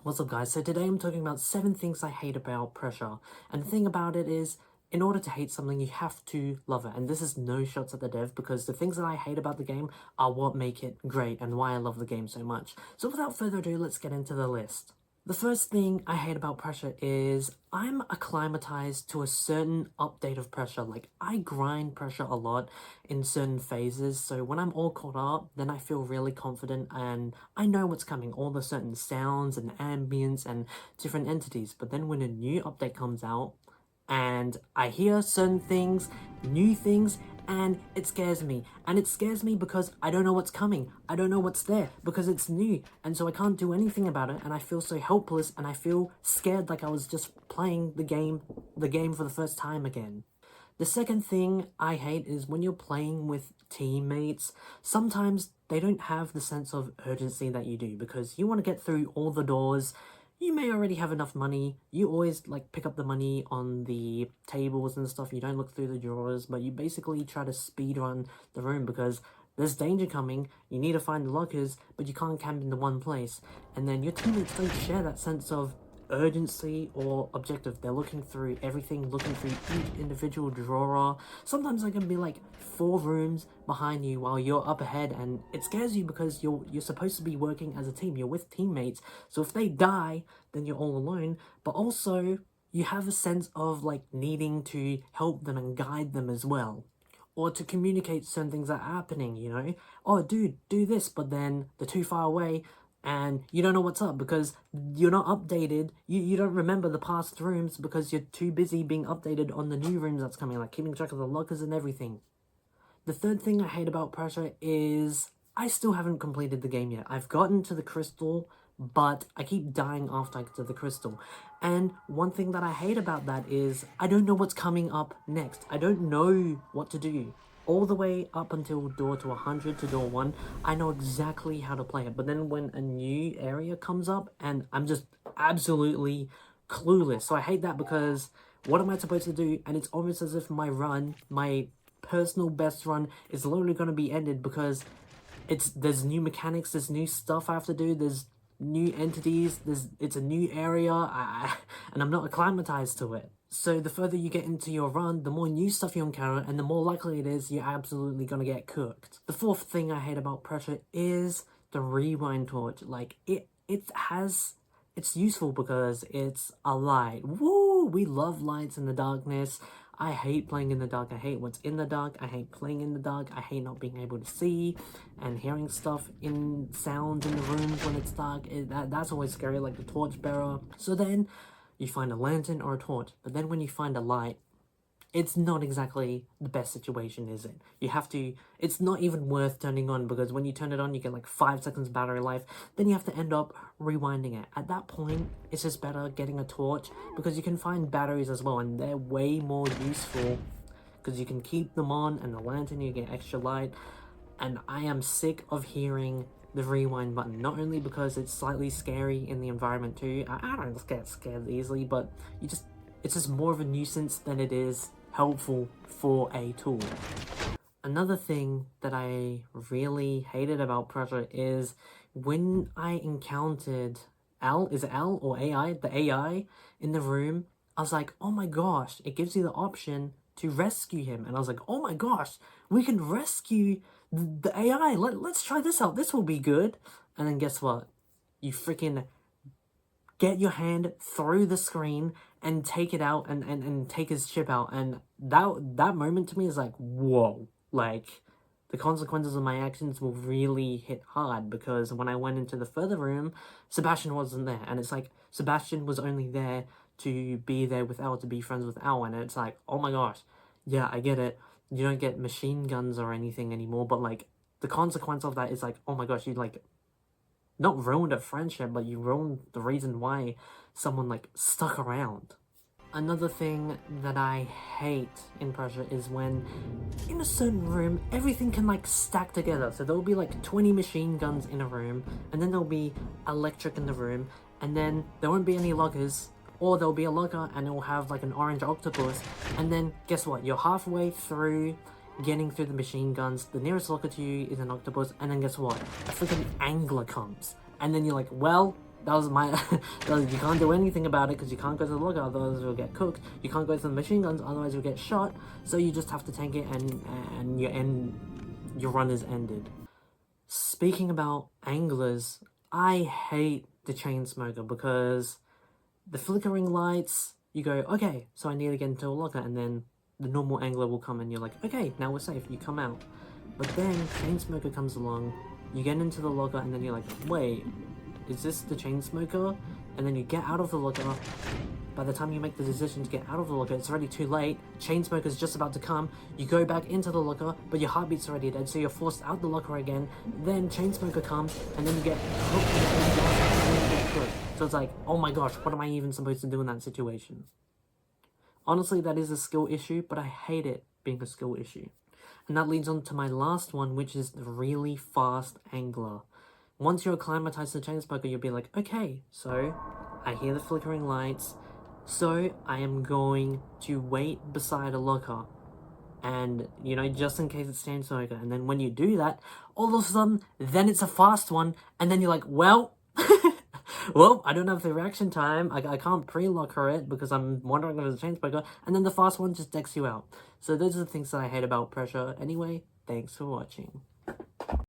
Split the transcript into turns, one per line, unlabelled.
What's up guys, so today I'm talking about 7 things I hate about pressure. And the thing about it is, in order to hate something you have to love it. And this is no shots at the dev because the things that I hate about the game are what make it great and why I love the game so much. So without further ado, let's get into the list. The first thing I hate about pressure is I'm acclimatized to a certain update of pressure. Like, I grind pressure a lot in certain phases, so when I'm all caught up, then I feel really confident and I know what's coming, all the certain sounds and ambience and different entities. But then when a new update comes out, and I hear certain things, new things, and it scares me. And it scares me because I don't know what's coming. I don't know what's there because it's new. And so I can't do anything about it, and I feel so helpless and I feel scared like I was just playing the game for the first time again. The second thing I hate is when you're playing with teammates, sometimes they don't have the sense of urgency that you do because you want to get through all the doors. You may already have enough money. You always pick up the money on the tables and stuff. You don't look through the drawers, but you basically try to speed run the room because there's danger coming. You need to find the lockers, but you can't camp into one place. And then your teammates don't share that sense of urgency or objective. They're looking through everything, looking through each individual drawer. Sometimes there can be 4 rooms behind you while you're up ahead, and it scares you because you're supposed to be working as a team. You're with teammates, so if they die, then you're all alone. But also, you have a sense of needing to help them and guide them as well, or to communicate certain things that are happening. Oh dude, do this, but then they're too far away and you don't know what's up because you're not updated. You don't remember the past rooms because you're too busy being updated on the new rooms that's coming, keeping track of the lockers and everything. The third thing I hate about pressure is I still haven't completed the game yet. I've gotten to the crystal, but I keep dying after I get to the crystal. And one thing that I hate about that is I don't know what's coming up next. I don't know what to do. All the way up until door to 100 to door 1, I know exactly how to play it. But then when a new area comes up and I'm just absolutely clueless. So I hate that because what am I supposed to do? And it's almost as if my personal best run is literally going to be ended because there's new mechanics, there's new stuff I have to do, there's new entities, it's a new area, and I'm not acclimatized to it. So the further you get into your run, the more new stuff you encounter, and the more likely it is you're absolutely gonna get cooked. The fourth thing I hate about pressure is the rewind torch. It's useful because it's a light. Woo! We love lights in the darkness. I hate playing in the dark. I hate what's in the dark. I hate playing in the dark. I hate not being able to see and hearing stuff in sounds in the rooms when it's dark. That's always scary, like the torchbearer. So then you find a lantern or a torch. But then when you find a light, it's not exactly the best situation, is it? It's not even worth turning on because when you turn it on, you get 5 seconds battery life. Then you have to end up rewinding it. At that point, it's just better getting a torch because you can find batteries as well, and they're way more useful because you can keep them on, and the lantern, you get extra light. And I am sick of hearing the rewind button, not only because it's slightly scary in the environment too. I don't get scared easily, but it's just more of a nuisance than it is helpful for a tool. Another thing that I really hated about pressure is when I encountered Al, is it Al or AI? The AI in the room, I was like, oh my gosh, it gives you the option to rescue him. And I was like, oh my gosh, we can rescue the AI. Let's try this out. This will be good. And then guess what? You freaking get your hand through the screen and take it out and take his chip out. And that moment to me is like, whoa. The consequences of my actions will really hit hard because when I went into the further room, Sebastian wasn't there. And it's like, Sebastian was only there to be there with Elle, to be friends with Elle. And it's like, oh my gosh, yeah, I get it. You don't get machine guns or anything anymore. But the consequence of that is oh my gosh, you not ruined a friendship, but you ruined the reason why someone stuck around. Another thing that I hate in pressure is when in a certain room everything can stack together. So there'll be 20 machine guns in a room, and then there'll be electric in the room, and then there won't be any lockers, or there'll be a locker and it'll have an orange octopus, and then guess what, you're halfway through getting through the machine guns, the nearest locker to you is an octopus, and then guess what? A freaking angler comes. And then you're like, well, that was my, you can't do anything about it because you can't go to the locker, otherwise you'll get cooked. You can't go to the machine guns, otherwise you'll get shot. So you just have to tank it, and your run is ended. Speaking about anglers, I hate the chain smoker because the flickering lights, you go, okay, so I need to get into a locker, and then the normal angler will come and you're like, okay, now we're safe, you come out. But then chain smoker comes along, you get into the locker, and then you're like, wait, is this the chain smoker? And then you get out of the locker. By the time you make the decision to get out of the locker, it's already too late. Chain smoker's just about to come. You go back into the locker, but your heartbeat's already dead, so you're forced out the locker again. Then chain smoker comes, and then you get hooked and then you get cooked. So it's like, oh my gosh, what am I even supposed to do in that situation? Honestly, that is a skill issue, but I hate it being a skill issue. And that leads on to my last one, which is the really fast angler. Once you're acclimatized to chain smoker, you'll be like, okay, so I hear the flickering lights, so I am going to wait beside a locker, and, you know, just in case it's chain smoker. And then when you do that, all of a sudden, then it's a fast one, and then you're like, well, well, I don't have the reaction time, I can't pre-locker it because I'm wondering if it's a chain smoker, and then the fast one just decks you out. So those are the things that I hate about pressure. Anyway, thanks for watching.